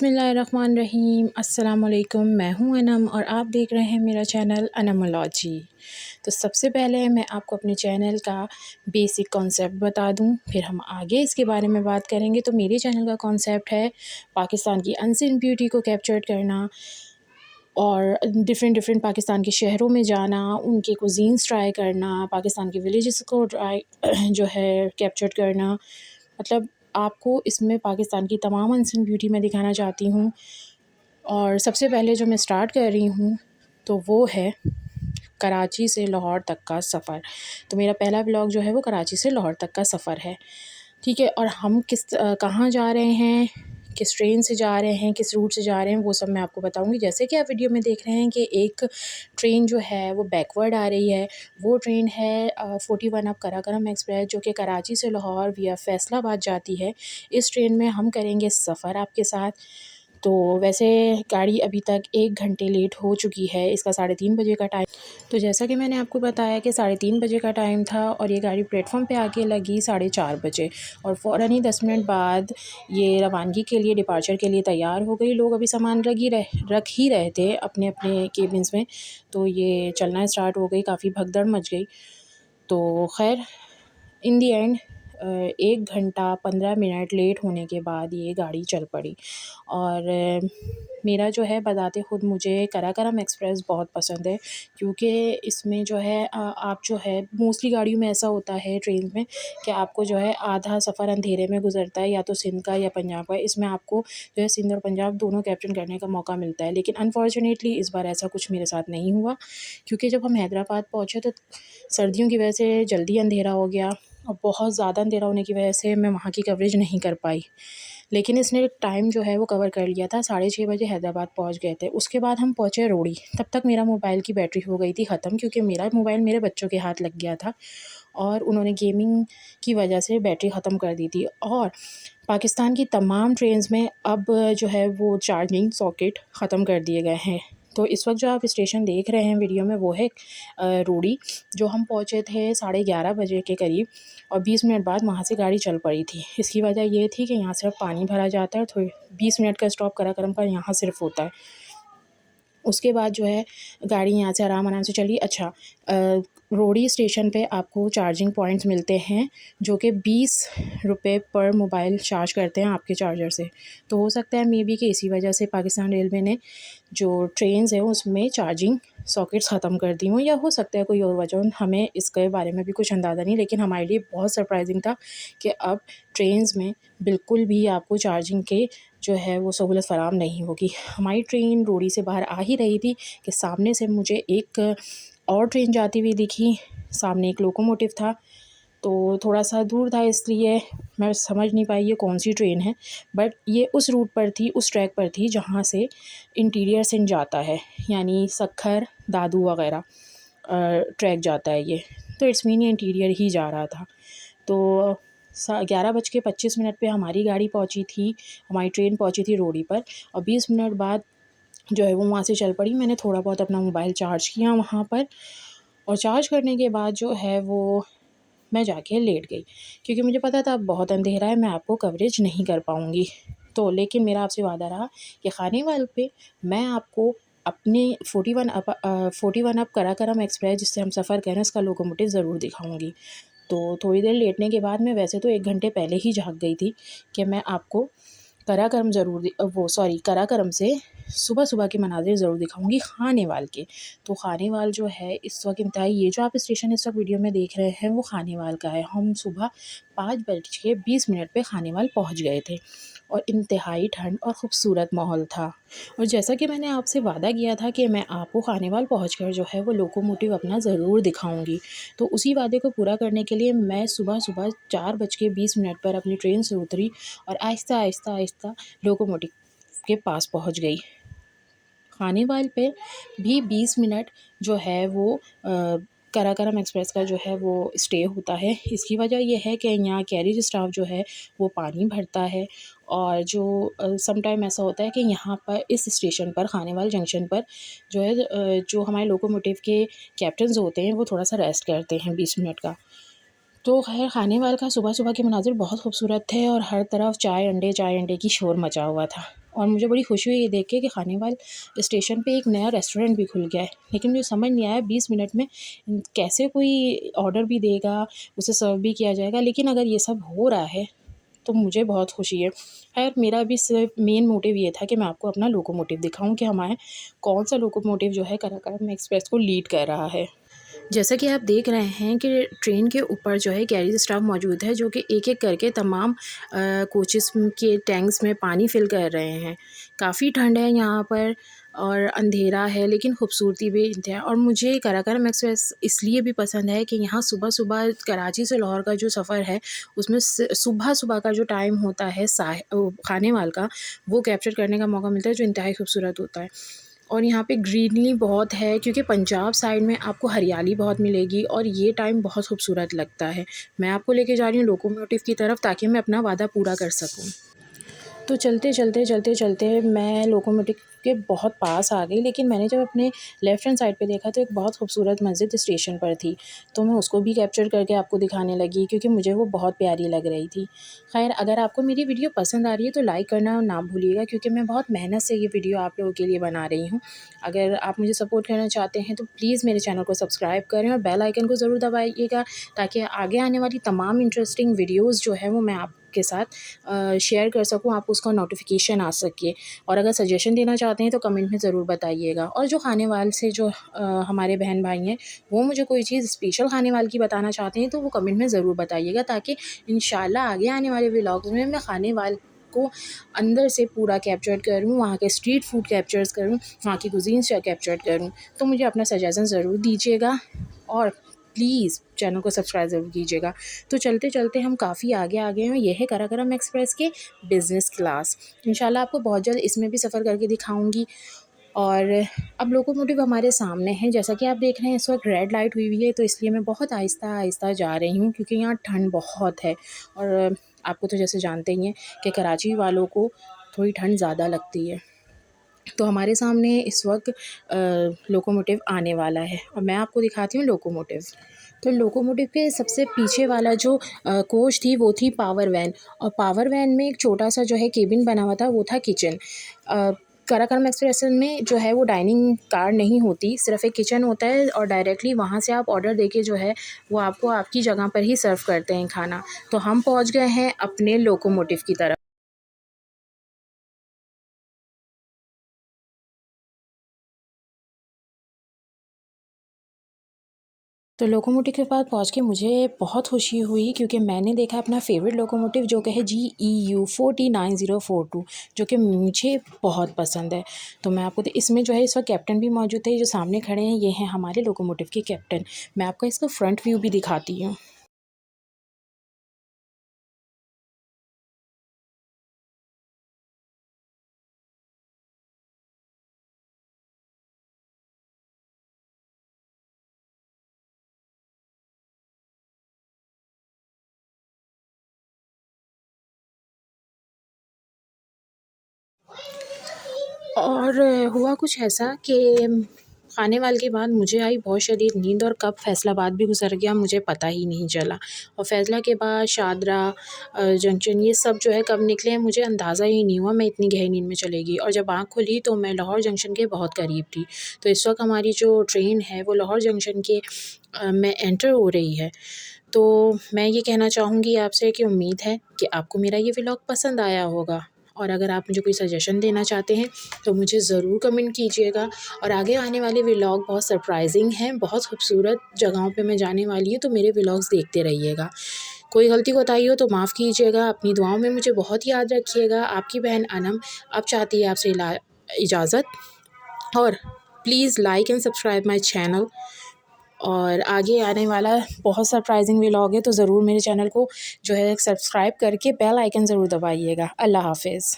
बिस्मिल्लाहिर्रहमानिर्रहीम। अस्सलाम वालेकुम। मैं हूं अनम और आप देख रहे हैं मेरा चैनल अनमोलॉजी। तो सबसे पहले मैं आपको अपने चैनल का बेसिक कॉन्सेप्ट बता दूं, फिर हम आगे इसके बारे में बात करेंगे। तो मेरे चैनल का कॉन्सेप्ट है पाकिस्तान की अनसीन ब्यूटी को कैप्चर करना और डिफ़रेंट पाकिस्तान के शहरों में जाना, उनके कुज़ीन्स ट्राई करना, पाकिस्तान के विलेजेस को ट्राई जो है कैप्चर करना। मतलब आपको इसमें पाकिस्तान की तमाम अनसीन ब्यूटी मैं दिखाना चाहती हूँ। और सबसे पहले जो मैं स्टार्ट कर रही हूँ तो वो है कराची से लाहौर तक का सफ़र। तो मेरा पहला व्लॉग जो है वो कराची से लाहौर तक का सफ़र है, ठीक है। और हम कहाँ जा रहे हैं, किस ट्रेन से जा रहे हैं, किस रूट से जा रहे हैं, वो सब मैं आपको बताऊंगी। जैसे कि आप वीडियो में देख रहे हैं कि एक ट्रेन जो है वो बैकवर्ड आ रही है। वो ट्रेन है 41 अप कराकरम एक्सप्रेस, जो कि कराची से लाहौर विया फैसलाबाद जाती है। इस ट्रेन में हम करेंगे सफ़र आपके साथ। तो वैसे गाड़ी अभी तक 1 घंटे लेट हो चुकी है। इसका 3:30 बजे का टाइम। तो जैसा कि मैंने आपको बताया कि 3:30 बजे का टाइम था और ये गाड़ी प्लेटफॉर्म पे आके लगी 4:30 बजे और फ़ौरन ही 10 मिनट बाद ये रवानगी के लिए, डिपार्चर के लिए तैयार हो गई। लोग अभी सामान रख ही रहे थे अपने अपने केबिन्स में, तो ये चलना स्टार्ट हो गई। काफ़ी भगदड़ मच गई। तो खैर इन दी एंड 1 घंटा 15 मिनट लेट होने के बाद ये गाड़ी चल पड़ी। और मेरा जो है बताते ख़ुद मुझे कराकरम एक्सप्रेस बहुत पसंद है, क्योंकि इसमें जो है आप जो है मोस्टली गाड़ियों में ऐसा होता है ट्रेन में कि आपको जो है आधा सफ़र अंधेरे में गुजरता है, या तो सिंध का या पंजाब का। इसमें आपको जो है सिंध और पंजाब दोनों कैप्चर करने का मौका मिलता है। लेकिन अनफॉर्चुनेटली इस बार ऐसा कुछ मेरे साथ नहीं हुआ, क्योंकि जब हम हैदराबाद पहुँचे तो सर्दियों की वजह से जल्दी अंधेरा हो गया और बहुत ज़्यादा अंधेरा होने की वजह से मैं वहाँ की कवरेज नहीं कर पाई। लेकिन इसने टाइम जो है वो कवर कर लिया था। 6:30 बजे हैदराबाद पहुँच गए थे। उसके बाद हम पहुँचे रोड़ी। तब तक मेरा मोबाइल की बैटरी हो गई थी ख़त्म, क्योंकि मेरा मोबाइल मेरे बच्चों के हाथ लग गया था और उन्होंने गेमिंग की वजह से बैटरी ख़त्म कर दी थी। और पाकिस्तान की तमाम ट्रेन्स में अब जो है वो चार्जिंग सॉकेट ख़त्म कर दिए गए हैं। तो इस वक्त जो आप स्टेशन देख रहे हैं वीडियो में वो है रोड़ी, जो हम पहुँचे थे 11:30 बजे के करीब और 20 मिनट बाद वहाँ से गाड़ी चल पड़ी थी। इसकी वजह ये थी कि यहाँ सिर्फ पानी भरा जाता है, तो 20 मिनट का स्टॉप कराकरम का यहाँ सिर्फ होता है। उसके बाद जो है गाड़ी यहाँ से आराम से चली। अच्छा, रोड़ी स्टेशन पे आपको चार्जिंग पॉइंट्स मिलते हैं जो कि 20 रुपये पर मोबाइल चार्ज करते हैं आपके चार्जर से। तो हो सकता है मे बी कि इसी वजह से पाकिस्तान रेलवे ने जो ट्रेन्स हैं उसमें चार्जिंग सॉकेट्स ख़त्म कर दी हों, या हो सकता है कोई और वजह। हमें इसके बारे में भी कुछ अंदाज़ा नहीं, लेकिन हमारे लिए बहुत सरप्राइजिंग था कि अब ट्रेन्स में बिल्कुल भी आपको चार्जिंग के जो है वो सहूलत फ़राहम नहीं होगी। हमारी ट्रेन रोड़ी से बाहर आ ही रही थी कि सामने से मुझे एक और ट्रेन जाती हुई दिखी। सामने एक लोकोमोटिव था, तो थोड़ा सा दूर था इसलिए मैं समझ नहीं पाई ये कौन सी ट्रेन है। बट ये उस रूट पर थी, उस ट्रैक पर थी जहाँ से इंटीरियर सिंध जाता है, यानी सखर दादू वग़ैरह ट्रैक जाता है ये। तो इट्स मीन ये इंटीरियर ही जा रहा था। तो 11:25 पे हमारी गाड़ी पहुंची थी, हमारी ट्रेन पहुंची थी रोड़ी पर और 20 मिनट बाद जो है वो वहाँ से चल पड़ी। मैंने थोड़ा बहुत अपना मोबाइल चार्ज किया वहाँ पर और चार्ज करने के बाद जो है वो मैं जाके लेट गई, क्योंकि मुझे पता था अब बहुत अंधेरा है, मैं आपको कवरेज नहीं कर पाऊँगी। तो लेकिन मेरा आपसे वादा रहा कि खानेवाल पे मैं आपको अपने 41 अप कराकरम एक्सप्रेस जिससे हम सफ़र कर रहे हैं उसका लोकोमोटिव ज़रूर दिखाऊँगी। तो थोड़ी देर लेटने के बाद मैं वैसे तो 1 घंटे पहले ही जाग गई थी कि मैं आपको कराकरम से सुबह के मनाज़िर ज़रूर दिखाऊंगी खानेवाल के। तो खानेवाल जो है इस वक्त इंतहाई, ये जो आप स्टेशन इस वक्त वीडियो में देख रहे हैं वो खानेवाल का है। हम सुबह 5:20 पे खानेवाल पहुंच गए थे और इंतहाई ठंड और ख़ूबसूरत माहौल था। और जैसा कि मैंने आपसे वादा किया था कि मैं आपको खानेवाल पहुंचकर जो है वो लोकोमोटिव अपना ज़रूर दिखाऊंगी, तो उसी वादे को पूरा करने के लिए मैं सुबह 4:20 पर अपनी ट्रेन से उतरी और आहिस्ता लोकोमोटिव के पास पहुंच गई। खानेवाल पे भी 20 मिनट जो है वो कराकरम एक्सप्रेस का जो है वो स्टे होता है। इसकी वजह यह है कि यहाँ कैरेज स्टाफ जो है वो पानी भरता है और जो सम टाइम ऐसा होता है कि यहाँ पर इस स्टेशन पर खानेवाल जंक्शन पर जो है जो हमारे लोकोमोटिव के कैप्टन्स होते हैं वो थोड़ा सा रेस्ट करते हैं 20 मिनट का। तो खैर खानेवाल का सुबह के मनाजिर बहुत खूबसूरत थे और हर तरफ चाय अंडे की शोर मचा हुआ था। और मुझे बड़ी खुशी हुई ये देख के कि खानेवाल स्टेशन पे एक नया रेस्टोरेंट भी खुल गया है। लेकिन मुझे समझ नहीं आया 20 मिनट में कैसे कोई ऑर्डर भी देगा, उसे सर्व भी किया जाएगा। लेकिन अगर ये सब हो रहा है तो मुझे बहुत खुशी है। खैर मेरा भी सिर्फ मेन मोटिव ये था कि मैं आपको अपना लोकोमोटिव दिखाऊं कि हमारे कौन सा लोकोमोटिव जो है काराकोरम एक्सप्रेस को लीड कर रहा है। जैसा कि आप देख रहे हैं कि ट्रेन के ऊपर जो है गैरेज स्टाफ मौजूद है, जो कि एक-एक करके तमाम कोचेस के टैंक्स में पानी फिल कर रहे हैं। काफ़ी ठंड है यहाँ पर और अंधेरा है, लेकिन खूबसूरती भी है। और मुझे काराकोरम एक्सप्रेस इसलिए भी पसंद है कि यहाँ सुबह-सुबह कराची से लाहौर का जो सफ़र है, उसमें सुबह-सुबह का जो टाइम होता है खानेवाल का, वो कैप्चर करने का मौका मिलता है, जो इंतहाई खूबसूरत होता है। और यहाँ पे ग्रीनरी बहुत है, क्योंकि पंजाब साइड में आपको हरियाली बहुत मिलेगी और ये टाइम बहुत खूबसूरत लगता है। मैं आपको लेके जा रही हूँ लोकोमोटिव की तरफ, ताकि मैं अपना वादा पूरा कर सकूँ। तो चलते मैं लोकोमोटिव के बहुत पास आ गई, लेकिन मैंने जब अपने लेफ़्ट हैंड साइड पे देखा तो एक बहुत खूबसूरत मस्जिद स्टेशन पर थी। तो मैं उसको भी कैप्चर करके आपको दिखाने लगी, क्योंकि मुझे वो बहुत प्यारी लग रही थी। ख़ैर अगर आपको मेरी वीडियो पसंद आ रही है तो लाइक करना ना भूलिएगा, क्योंकि मैं बहुत मेहनत से ये वीडियो आप लोगों के लिए बना रही हूँ। अगर आप मुझे सपोर्ट करना चाहते हैं तो प्लीज़ मेरे चैनल को सब्सक्राइब करें और बेल आइकन को ज़रूर दबाइएगा, ताकि आगे आने वाली तमाम इंटरेस्टिंग वीडियोज़ जो है वो मैं आपके साथ शेयर कर सकूँ, आपको उसका नोटिफिकेशन आ सके। और अगर सजेशन देना चाहते हैं तो कमेंट में ज़रूर बताइएगा। और जो खानेवाल से जो हमारे बहन भाई हैं, वो मुझे कोई चीज़ स्पेशल खानेवाल की बताना चाहते हैं तो वो कमेंट में ज़रूर बताइएगा, ताकि इंशाल्लाह आगे आने वाले व्लॉग्स में मैं खानेवाल को अंदर से पूरा कैप्चर करूँ, वहाँ के स्ट्रीट फूड कैप्चर्स करूँ, वहाँ की कुज़ीन्स कैप्चर करूँ। तो मुझे अपना सजेशन ज़रूर दीजिएगा और प्लीज़ चैनल को सब्सक्राइब ज़रूर कीजिएगा। तो चलते-चलते हम काफ़ी आगे आ गए हैं। ये है काराकोरम एक्सप्रेस के बिज़नेस क्लास। इंशाल्लाह आपको बहुत जल्द इसमें भी सफ़र करके दिखाऊँगी। और अब लोकोमोटिव हमारे सामने है, जैसा कि आप देख रहे हैं इस वक्त रेड लाइट हुई हुई है, तो इसलिए मैं बहुत आहिस्ता आहिस्ता जा रही हूँ, क्योंकि यहाँ ठंड बहुत है। और आपको तो जैसे जानते ही हैं कि कराची वालों को थोड़ी ठंड ज़्यादा लगती है। तो हमारे सामने इस वक्त लोकोमोटिव आने वाला है और मैं आपको दिखाती हूँ लोकोमोटिव। तो लोकोमोटिव के सबसे पीछे वाला जो कोच थी वो थी पावर वैन, और पावर वैन में एक छोटा सा जो है केबिन बना हुआ था, वो था किचन। काराकोरम एक्सप्रेस में जो है वो डाइनिंग कार नहीं होती, सिर्फ एक किचन होता है और डायरेक्टली वहाँ से आप ऑर्डर देके जो है वो आपको आपकी जगह पर ही सर्व करते हैं खाना। तो हम पहुँच गए हैं अपने लोकोमोटिव की तरफ। तो लोकोमोटिव के पास पहुँच के मुझे बहुत खुशी हुई, क्योंकि मैंने देखा अपना फ़ेवरेट लोकोमोटिव, जो कि है GEU 49042, जो कि मुझे बहुत पसंद है। तो मैं आपको इसमें जो है इस वक्त कैप्टन भी मौजूद है, जो सामने खड़े हैं ये हैं हमारे लोकोमोटिव के कैप्टन। मैं आपको इसका फ्रंट व्यू भी दिखाती हूँ। और हुआ कुछ ऐसा कि खाने वाले के बाद मुझे आई बहुत शदीद नींद, और कब फैसलाबाद भी गुजर गया मुझे पता ही नहीं चला। और फैसला के बाद शादरा जंक्शन, ये सब जो है कब निकले मुझे अंदाज़ा ही नहीं हुआ, मैं इतनी गहरी नींद में चली गई। और जब आँख खुली तो मैं लाहौर जंक्शन के बहुत करीब थी। तो इस वक्त हमारी जो ट्रेन है वो लाहौर जंक्शन के में एंटर हो रही है। तो मैं ये कहना चाहूँगी आपसे कि उम्मीद है कि आपको मेरा ये व्लॉग पसंद आया होगा। और अगर आप मुझे कोई सजेशन देना चाहते हैं तो मुझे ज़रूर कमेंट कीजिएगा। और आगे आने वाले व्लॉग बहुत सरप्राइजिंग हैं, बहुत खूबसूरत जगहों पे मैं जाने वाली हूँ, तो मेरे व्लॉग्स देखते रहिएगा। कोई गलती कोताही हो तो माफ़ कीजिएगा, अपनी दुआओं में मुझे बहुत याद रखिएगा। आपकी बहन अनम अब चाहती है आपसे इजाज़त, और please like and subscribe my channel. और आगे आने वाला बहुत सरप्राइजिंग व्लॉग है, तो ज़रूर मेरे चैनल को जो है सब्सक्राइब करके बेल आइकन ज़रूर दबाइएगा। अल्लाह हाफ़िज़।